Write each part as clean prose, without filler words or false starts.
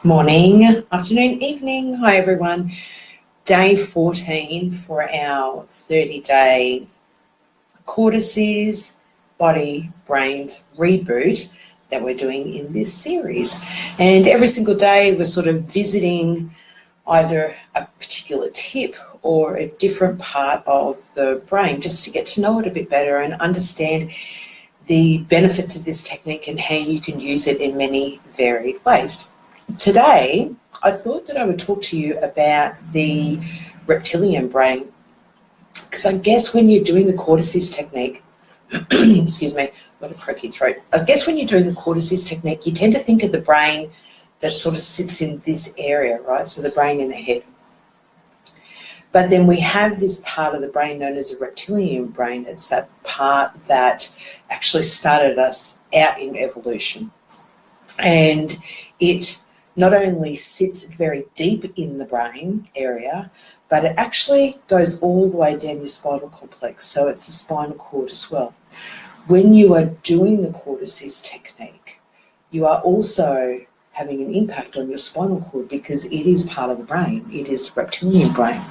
Morning, afternoon, evening. Hi, everyone. Day 14 for our 30-day Cortices Body Brains Reboot that we're doing in this series. And every single day we're sort of visiting either a particular tip or a different part of the brain just to get to know it a bit better and understand the benefits of this technique and how you can use it in many varied ways. Today, I thought that I would talk to you about the reptilian brain, because I guess when you're doing the Cortices technique, excuse me, I've got a croaky throat. I guess when you're doing the Cortices technique, you tend to think of the brain that sort of sits in this area, right? So the brain in the head. But then we have this part of the brain known as a reptilian brain. It's that part that actually started us out in evolution. And it not only sits very deep in the brain area, but it actually goes all the way down your spinal complex. So it's a spinal cord as well. When you are doing the Cortices technique, you are also having an impact on your spinal cord because it is part of the brain. It is the reptilian brain.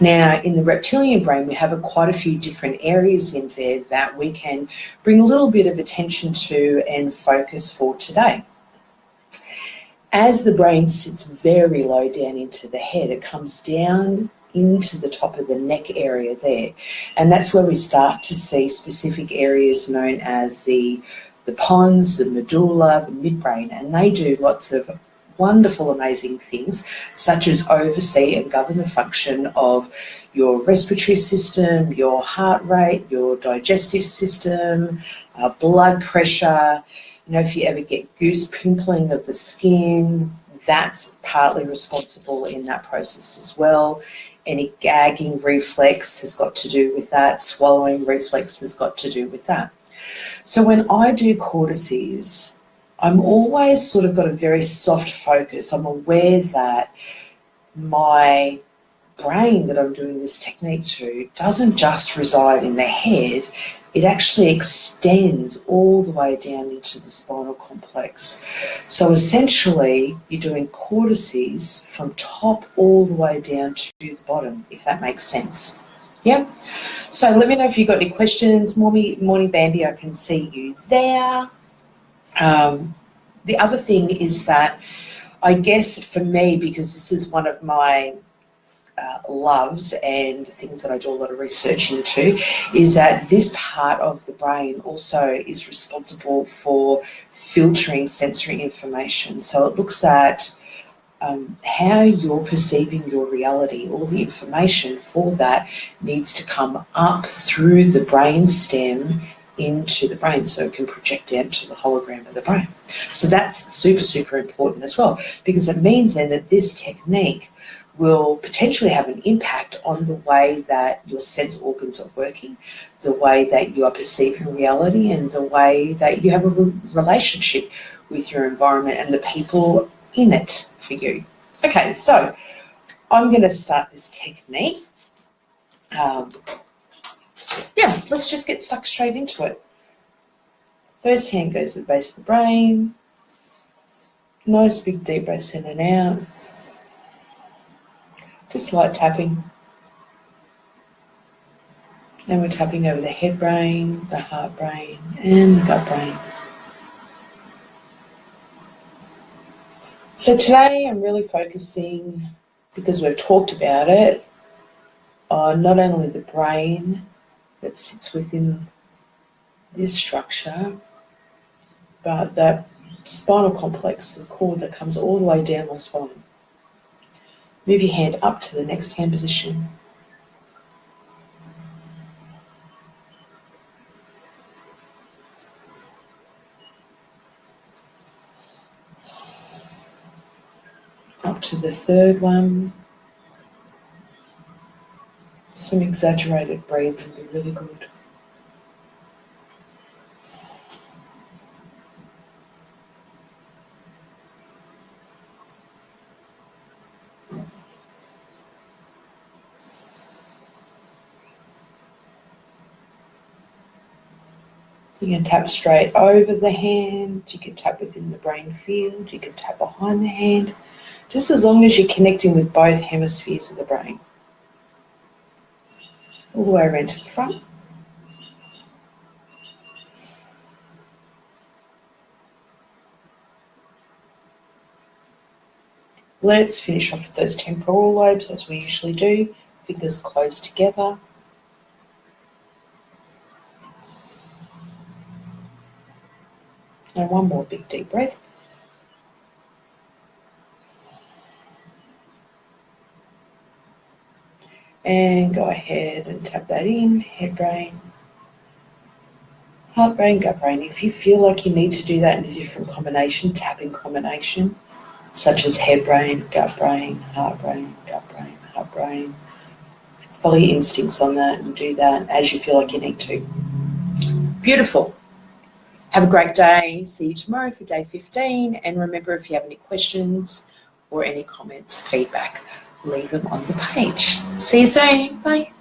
Now, in the reptilian brain, we have quite a few different areas in there that we can bring a little bit of attention to and focus for today. As the brain sits very low down into the head, it comes down into the top of the neck area there. And that's where we start to see specific areas known as the pons, the medulla, the midbrain, and they do lots of wonderful, amazing things, such as oversee and govern the function of your respiratory system, your heart rate, your digestive system, blood pressure. You know, if you ever get goose pimpling of the skin, that's partly responsible in that process as well. Any gagging reflex has got to do with that. Swallowing reflex has got to do with that. So when I do Cortices, I'm always sort of got a very soft focus. I'm aware that my brain that I'm doing this technique to doesn't just reside in the head. It actually extends all the way down into the spinal complex. So essentially, you're doing Cortices from top all the way down to the bottom, if that makes sense. Yeah? So let me know if you've got any questions. Morning, Bambi, I can see you there. The other thing is that I guess for me, because this is one of my loves and things that I do a lot of research into, is that this part of the brain also is responsible for filtering sensory information. So it looks at how you're perceiving your reality. All the information for that needs to come up through the brain stem into the brain so it can project out to the hologram of the brain. So that's super, super important as well, because it means then that this technique will potentially have an impact on the way that your sense organs are working, the way that you are perceiving reality, and the way that you have a relationship with your environment and the people in it for you. Okay, so I'm going to start this technique. Yeah, let's just get stuck straight into it. First hand goes to the base of the brain. Nice big deep breaths in and out. Just light tapping. And we're tapping over the head brain, the heart brain, and the gut brain. So today I'm really focusing, because we've talked about it, on not only the brain that sits within this structure, but that spinal complex, the cord that comes all the way down my spine. Move your hand up to the next hand position. Up to the third one. Some exaggerated breathing would be really good. You can tap straight over the hand, you can tap within the brain field, you can tap behind the hand, just as long as you're connecting with both hemispheres of the brain. All the way around to the front. Let's finish off with those temporal lobes as we usually do, fingers closed together. And one more big deep breath. And go ahead and tap that in, head brain, heart brain, gut brain. If you feel like you need to do that in a different combination, tapping combination, such as head brain, gut brain, heart brain, gut brain, heart brain. Follow your instincts on that and do that as you feel like you need to. Beautiful. Have a great day. See you tomorrow for day 15. And remember, if you have any questions or any comments, feedback, leave them on the page. See you soon. Bye.